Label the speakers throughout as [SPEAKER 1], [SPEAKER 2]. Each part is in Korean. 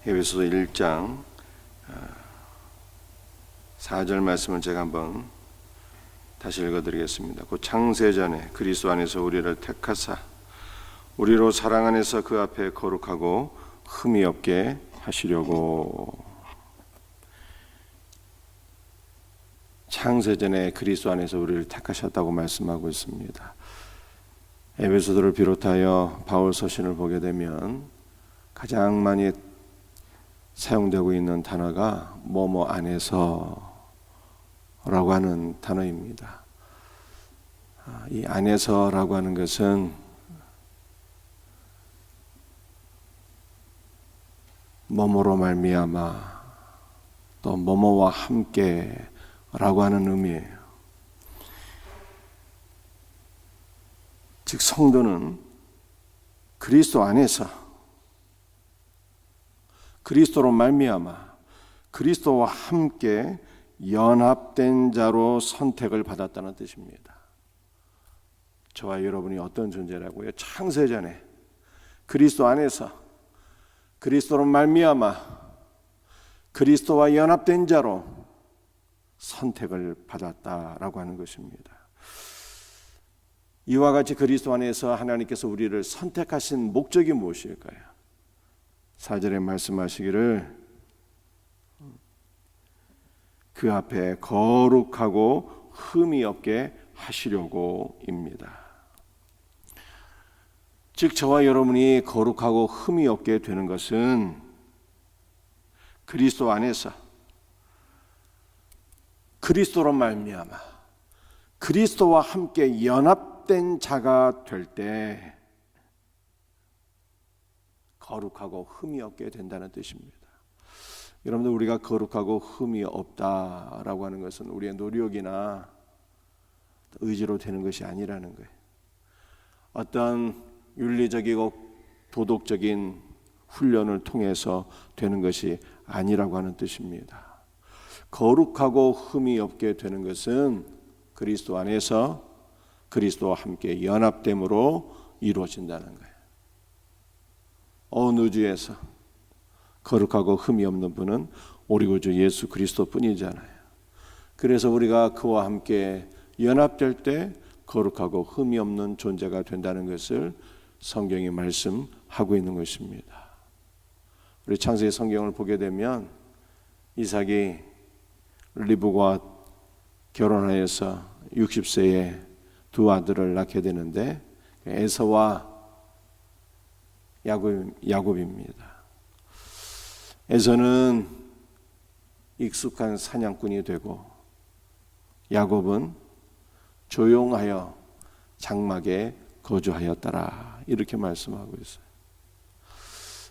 [SPEAKER 1] 에베소서 1장 4절 말씀을 제가 한번 다시 읽어드리겠습니다. 곧 창세전에 그리스도 안에서 우리를 택하사 우리로 사랑 안에서 그 앞에 거룩하고 흠이 없게 하시려고. 창세전에 그리스도 안에서 우리를 택하셨다고 말씀하고 있습니다. 에베소서를 비롯하여 바울 서신을 보게 되면 가장 많이 사용되고 있는 단어가 뭐뭐 안에서 라고 하는 단어입니다. 이 안에서라고 하는 것은 뭐뭐로 말미암아 또 뭐뭐와 함께 라고 하는 의미예요. 즉 성도는 그리스도 안에서 그리스도로 말미암아 그리스도와 함께 연합된 자로 선택을 받았다는 뜻입니다. 저와 여러분이 어떤 존재라고요? 창세전에 그리스도 안에서 그리스도로 말미암아 그리스도와 연합된 자로 선택을 받았다라고 하는 것입니다. 이와 같이 그리스도 안에서 하나님께서 우리를 선택하신 목적이 무엇일까요? 4절에 말씀하시기를 그 앞에 거룩하고 흠이 없게 하시려고입니다. 즉 저와 여러분이 거룩하고 흠이 없게 되는 것은 그리스도 안에서 그리스도로 말미암아 그리스도와 함께 연합된 자가 될 때 거룩하고 흠이 없게 된다는 뜻입니다. 여러분들, 우리가 거룩하고 흠이 없다라고 하는 것은 우리의 노력이나 의지로 되는 것이 아니라는 거예요. 어떤 윤리적이고 도덕적인 훈련을 통해서 되는 것이 아니라고 하는 뜻입니다. 거룩하고 흠이 없게 되는 것은 그리스도 안에서 그리스도와 함께 연합됨으로 이루어진다는 거예요. 어느 주에서 거룩하고 흠이 없는 분은 우리 구주 예수 그리스도 뿐이잖아요. 그래서 우리가 그와 함께 연합될 때 거룩하고 흠이 없는 존재가 된다는 것을 성경이 말씀하고 있는 것입니다. 우리 창세기 성경을 보게 되면 이삭이 리브과 결혼하여서 60세에 두 아들을 낳게 되는데 에서와 야곱입니다. 에서는 익숙한 사냥꾼이 되고 야곱은 조용하여 장막에 거주하였더라, 이렇게 말씀하고 있어요.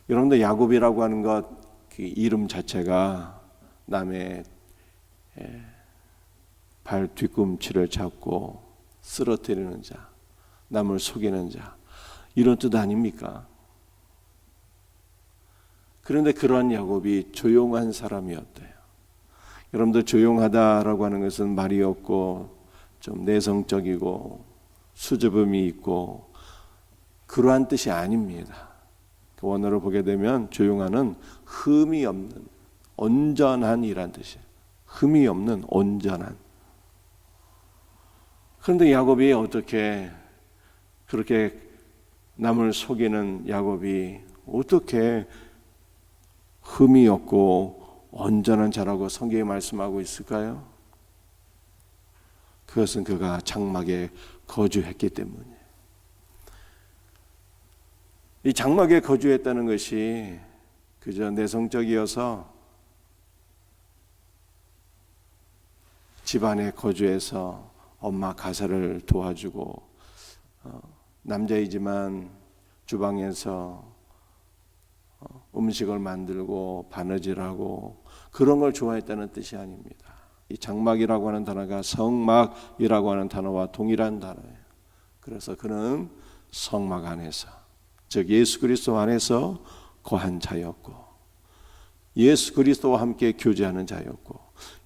[SPEAKER 1] 여러분들, 야곱이라고 하는 것, 그 이름 자체가 남의 발 뒤꿈치를 잡고 쓰러뜨리는 자, 남을 속이는 자, 이런 뜻 아닙니까? 그런데 그러한 야곱이 조용한 사람이었대요. 여러분들, 조용하다라고 하는 것은 말이 없고 좀 내성적이고 수줍음이 있고 그러한 뜻이 아닙니다. 그 원어를 보게 되면 조용한은 흠이 없는 온전한이란 뜻이에요. 흠이 없는 온전한. 그런데 야곱이 어떻게 그렇게 남을 속이는 야곱이 어떻게 흠이 없고 온전한 자라고 성경이 말씀하고 있을까요? 그것은 그가 장막에 거주했기 때문이에요. 이 장막에 거주했다는 것이 그저 내성적이어서 집안에 거주해서 엄마 가사를 도와주고 남자이지만 주방에서 음식을 만들고 바느질하고 그런 걸 좋아했다는 뜻이 아닙니다. 이 장막이라고 하는 단어가 성막이라고 하는 단어와 동일한 단어예요. 그래서 그는 성막 안에서, 즉 예수 그리스도 안에서 거한 자였고 예수 그리스도와 함께 교제하는 자였고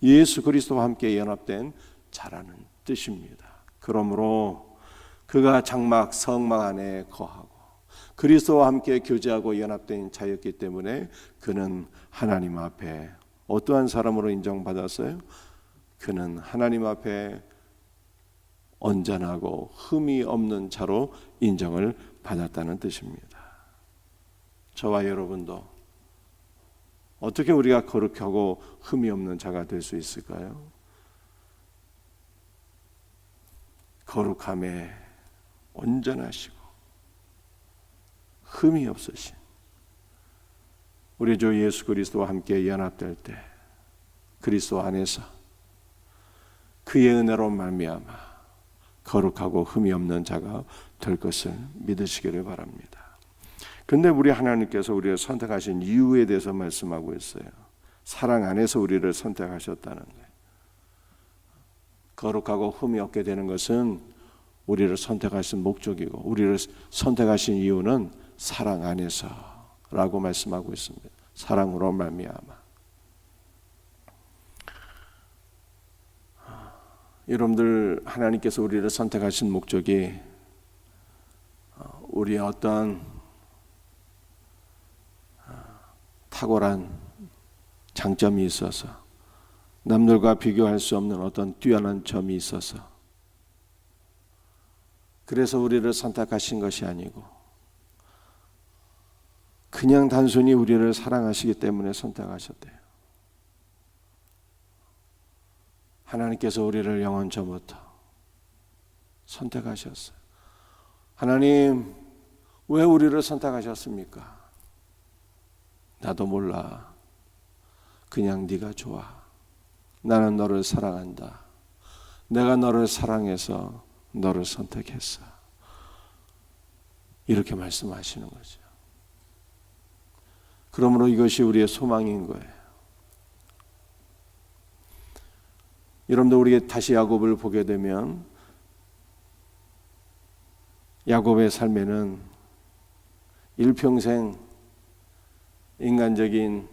[SPEAKER 1] 예수 그리스도와 함께 연합된 자라는 뜻입니다. 그러므로 그가 장막 성막 안에 거하고 그리스도와 함께 교제하고 연합된 자였기 때문에 그는 하나님 앞에 어떠한 사람으로 인정받았어요? 그는 하나님 앞에 온전하고 흠이 없는 자로 인정을 받았다는 뜻입니다. 저와 여러분도 어떻게 우리가 거룩하고 흠이 없는 자가 될 수 있을까요? 거룩함에 온전하시고 흠이 없으신 우리 주 예수 그리스도와 함께 연합될 때 그리스도 안에서 그의 은혜로 말미암아 거룩하고 흠이 없는 자가 될 것을 믿으시기를 바랍니다. 그런데 우리 하나님께서 우리를 선택하신 이유에 대해서 말씀하고 있어요. 사랑 안에서 우리를 선택하셨다는 거예요. 거룩하고 흠이 없게 되는 것은 우리를 선택하신 목적이고 우리를 선택하신 이유는 사랑 안에서라고 말씀하고 있습니다. 사랑으로 말미암아. 여러분들 하나님께서 우리를 선택하신 목적이 우리의 어떤 탁월한 장점이 있어서 남들과 비교할 수 없는 어떤 뛰어난 점이 있어서 그래서 우리를 선택하신 것이 아니고 그냥 단순히 우리를 사랑하시기 때문에 선택하셨대요. 하나님께서 우리를 영원 전부터 선택하셨어요. 하나님, 왜 우리를 선택하셨습니까? 나도 몰라. 그냥 네가 좋아. 나는 너를 사랑한다. 내가 너를 사랑해서 너를 선택했어. 이렇게 말씀하시는 거죠. 그러므로 이것이 우리의 소망인 거예요. 여러분들 우리가 다시 야곱을 보게 되면 야곱의 삶에는 일평생 인간적인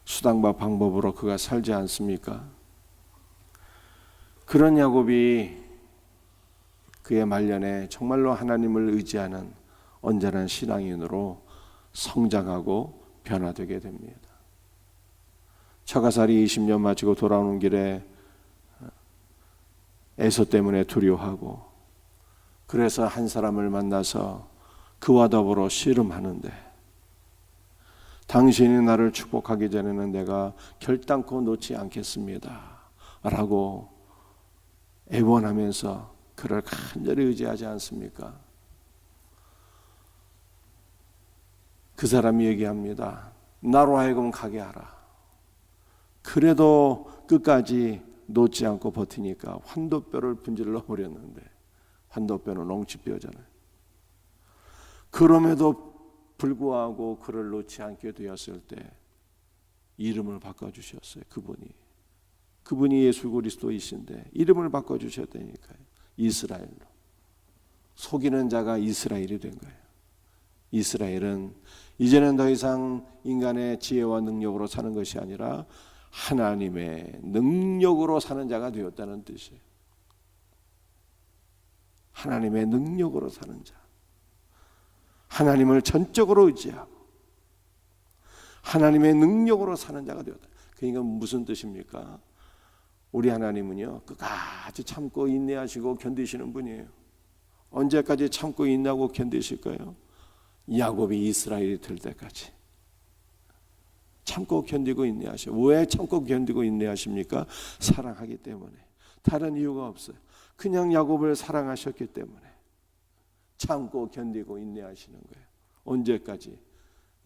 [SPEAKER 1] 수단과 방법으로 그가 살지 않습니까? 그런 야곱이 그의 말년에 정말로 하나님을 의지하는 온전한 신앙인으로 성장하고 변화되게 됩니다. 처가살이 20년 마치고 돌아오는 길에 에서 때문에 두려워하고 그래서 한 사람을 만나서 그와 더불어 씨름하는데 당신이 나를 축복하기 전에는 내가 결단코 놓지 않겠습니다 라고 애원하면서 그를 간절히 의지하지 않습니까? 그 사람이 얘기합니다. 나로 하여금 가게 하라. 그래도 끝까지 놓지 않고 버티니까 환도뼈를 분질러 버렸는데 환도뼈는 엉치뼈잖아요. 그럼에도 불구하고 그를 놓지 않게 되었을 때 이름을 바꿔주셨어요. 그분이 예수 그리스도이신데 이름을 바꿔주셨다니까요. 이스라엘로. 속이는 자가 이스라엘이 된 거예요. 이스라엘은 이제는 더 이상 인간의 지혜와 능력으로 사는 것이 아니라 하나님의 능력으로 사는 자가 되었다는 뜻이에요. 하나님의 능력으로 사는 자. 하나님을 전적으로 의지하고 하나님의 능력으로 사는 자가 되었다. 그러니까 무슨 뜻입니까? 우리 하나님은요 끝까지 참고 인내하시고 견디시는 분이에요. 언제까지 참고 인내하고 견디실까요? 야곱이 이스라엘이 될 때까지 참고 견디고 인내하셔. 왜 참고 견디고 인내하십니까? 사랑하기 때문에. 다른 이유가 없어요. 그냥 야곱을 사랑하셨기 때문에 참고 견디고 인내하시는 거예요. 언제까지?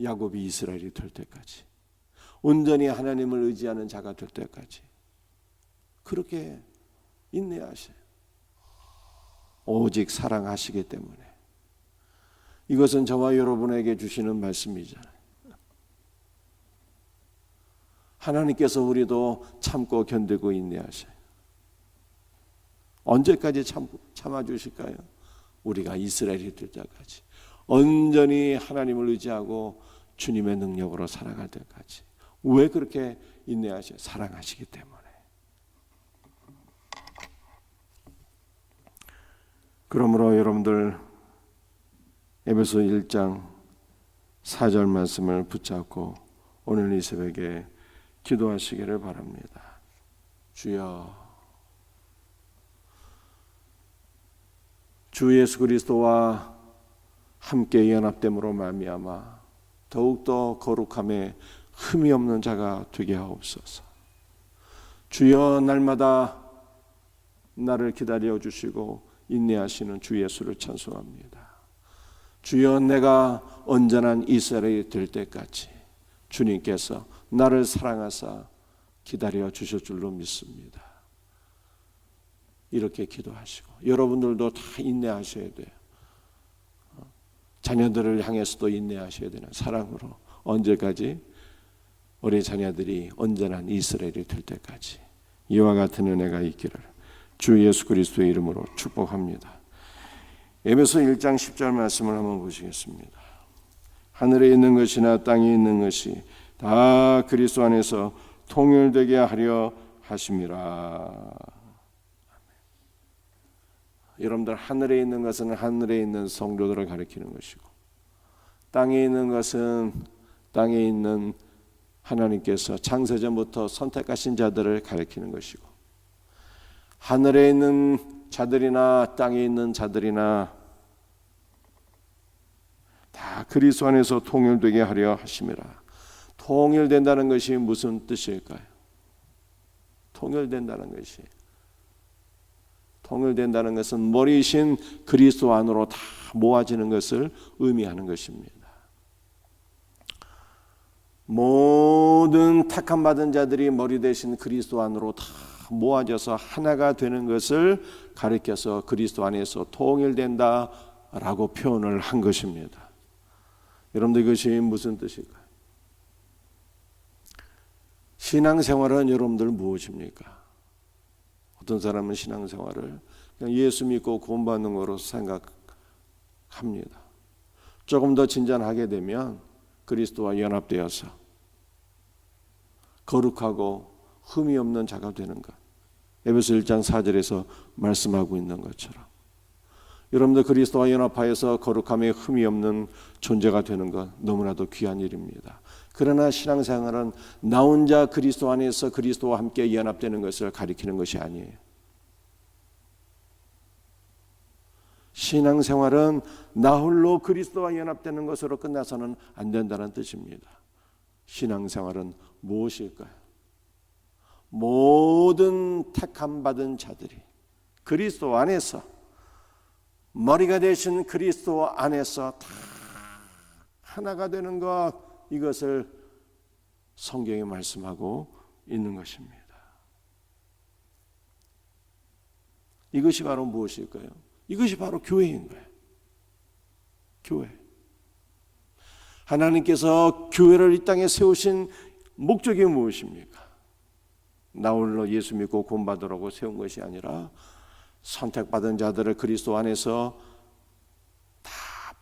[SPEAKER 1] 야곱이 이스라엘이 될 때까지. 온전히 하나님을 의지하는 자가 될 때까지. 그렇게 인내하셔요. 오직 사랑하시기 때문에. 이것은 저와 여러분에게 주시는 말씀이잖아요. 하나님께서 우리도 참고 견디고 인내하셔요. 언제까지 참아주실까요? 우리가 이스라엘이 될 때까지. 온전히 하나님을 의지하고 주님의 능력으로 살아갈 때까지. 왜 그렇게 인내하셔요? 사랑하시기 때문에. 그러므로 여러분들 에베소 1장 4절 말씀을 붙잡고 오늘 이 새벽에 기도하시기를 바랍니다. 주여, 주 예수 그리스도와 함께 연합됨으로 말미암아 더욱더 거룩함에 흠이 없는 자가 되게 하옵소서. 주여, 날마다 나를 기다려 주시고 인내하시는 주 예수를 찬송합니다. 주여, 내가 온전한 이스라엘이 될 때까지 주님께서 나를 사랑하사 기다려 주실 줄로 믿습니다. 이렇게 기도하시고 여러분들도 다 인내하셔야 돼요. 자녀들을 향해서도 인내하셔야 되는 사랑으로 언제까지? 우리 자녀들이 온전한 이스라엘이 될 때까지 이와 같은 은혜가 있기를 주 예수 그리스도의 이름으로 축복합니다. 에베소 1장 10절 말씀을 한번 보시겠습니다. 하늘에 있는 것이나 땅에 있는 것이 다 그리스도 안에서 통일되게 하려 하심이라. 여러분들, 하늘에 있는 것은 하늘에 있는 성도들을 가리키는 것이고, 땅에 있는 것은 땅에 있는 하나님께서 창세전부터 선택하신 자들을 가리키는 것이고, 하늘에 있는 자들이나 땅에 있는 자들이나 다 그리스도 안에서 통일되게 하려 하심이라. 통일된다는 것이 무슨 뜻일까요? 통일된다는 것은 머리이신 그리스도 안으로 다 모아지는 것을 의미하는 것입니다. 모든 택함 받은 자들이 머리 대신 그리스도 안으로 다 모아져서 하나가 되는 것을 가리켜서 그리스도 안에서 통일된다라고 표현을 한 것입니다. 여러분들, 이것이 무슨 뜻일까요? 신앙생활은 여러분들 무엇입니까? 어떤 사람은 신앙생활을 그냥 예수 믿고 구원받는 거로 생각합니다. 조금 더 진전하게 되면 그리스도와 연합되어서 거룩하고 흠이 없는 자가 되는 것, 에베소 1장 4절에서 말씀하고 있는 것처럼 여러분들 그리스도와 연합하여서 거룩함에 흠이 없는 존재가 되는 것 너무나도 귀한 일입니다. 그러나 신앙생활은 나 혼자 그리스도 안에서 그리스도와 함께 연합되는 것을 가리키는 것이 아니에요. 신앙생활은 나 홀로 그리스도와 연합되는 것으로 끝나서는 안 된다는 뜻입니다. 신앙생활은 무엇일까요? 모든 택함 받은 자들이 그리스도 안에서 머리가 되신 그리스도 안에서 다 하나가 되는 것, 이것을 성경에 말씀하고 있는 것입니다. 이것이 바로 무엇일까요? 이것이 바로 교회인 거예요. 교회. 하나님께서 교회를 이 땅에 세우신 목적이 무엇입니까? 나 홀로 예수 믿고 구원받으라고 세운 것이 아니라 선택받은 자들을 그리스도 안에서 다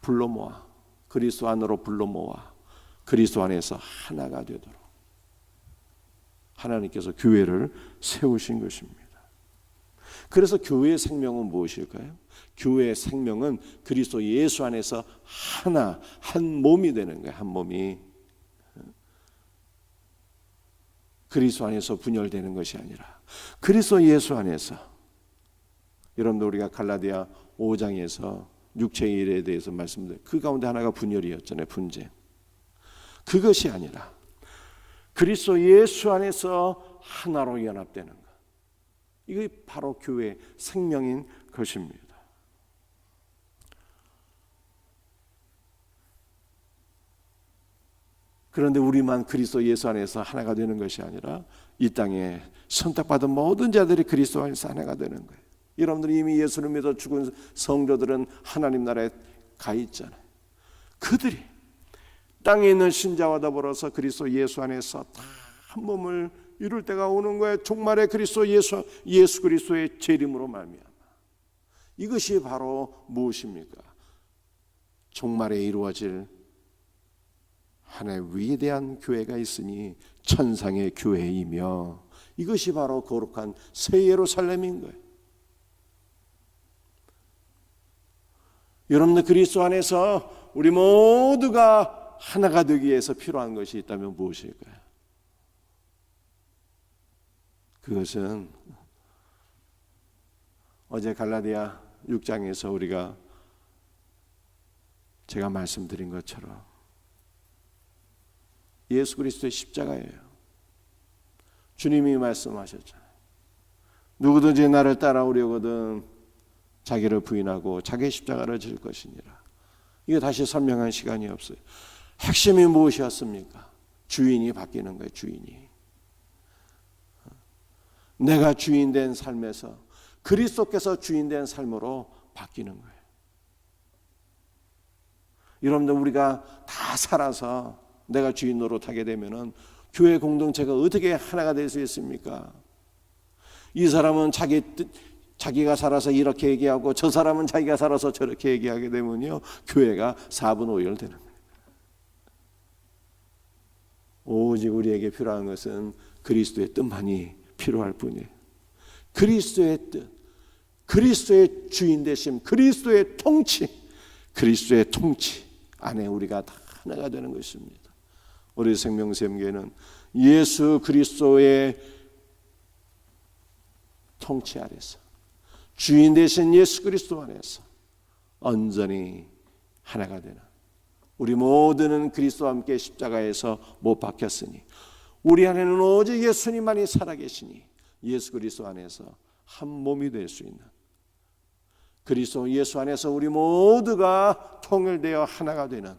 [SPEAKER 1] 불러 모아, 그리스도 안으로 불러 모아 그리스도 안에서 하나가 되도록 하나님께서 교회를 세우신 것입니다. 그래서 교회의 생명은 무엇일까요? 교회의 생명은 그리스도 예수 안에서 하나, 한 몸이 되는 거예요. 한 몸이 그리스도 안에서 분열되는 것이 아니라 그리스도 예수 안에서. 여러분들, 우리가 갈라디아 5장에서 육체의 일에 대해서 말씀드려요. 그 가운데 하나가 분열이었잖아요. 분쟁. 그것이 아니라 그리스도 예수 안에서 하나로 연합되는 것, 이게 바로 교회의 생명인 것입니다. 그런데 우리만 그리스도 예수 안에서 하나가 되는 것이 아니라 이 땅에 선택받은 모든 자들이 그리스도 안에서 하나가 되는 거예요. 여러분들이 이미 예수를 믿어 죽은 성도들은 하나님 나라에 가 있잖아요. 그들이 땅에 있는 신자와 더불어서 그리스도 예수 안에서 다 한 몸을 이룰 때가 오는 거예요. 종말의 그리스도 예수 그리스도의 재림으로 말미암아. 이것이 바로 무엇입니까? 종말에 이루어질 하나의 위대한 교회가 있으니 천상의 교회이며, 이것이 바로 거룩한 새 예루살렘인 거예요. 여러분들 그리스도 안에서 우리 모두가 하나가 되기 위해서 필요한 것이 있다면 무엇일까요? 그것은 어제 갈라디아 6장에서 우리가 제가 말씀드린 것처럼 예수 그리스도의 십자가예요. 주님이 말씀하셨잖아요. 누구든지 나를 따라오려거든 자기를 부인하고 자기 십자가를 질 것이니라. 이거 다시 설명할 시간이 없어요. 핵심이 무엇이었습니까? 주인이 바뀌는 거예요. 주인이. 내가 주인된 삶에서 그리스도께서 주인된 삶으로 바뀌는 거예요. 여러분들 우리가 다 살아서 내가 주인 노릇하게 되면은 교회 공동체가 어떻게 하나가 될 수 있습니까? 이 사람은 자기가 살아서 이렇게 얘기하고 저 사람은 자기가 살아서 저렇게 얘기하게 되면요, 교회가 4분 5열 되는 거예요. 오직 우리에게 필요한 것은 그리스도의 뜻만이 필요할 뿐이에요. 그리스도의 뜻, 그리스도의 주인 되심, 그리스도의 통치 안에 우리가 다 하나가 되는 것입니다. 우리 생명샘교회는 예수 그리스도의 통치 아래서, 주인 되신 예수 그리스도 안에서 온전히 하나가 되는, 우리 모두는 그리스도와 함께 십자가에서 못 박혔으니 우리 안에는 오직 예수님만이 살아계시니 예수 그리스도 안에서 한 몸이 될 수 있는, 그리스도 예수 안에서 우리 모두가 통일되어 하나가 되는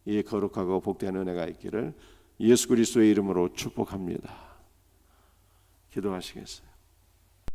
[SPEAKER 1] 이 거룩하고 복된 은혜가 있기를 예수 그리스도의 이름으로 축복합니다. 기도하시겠어요?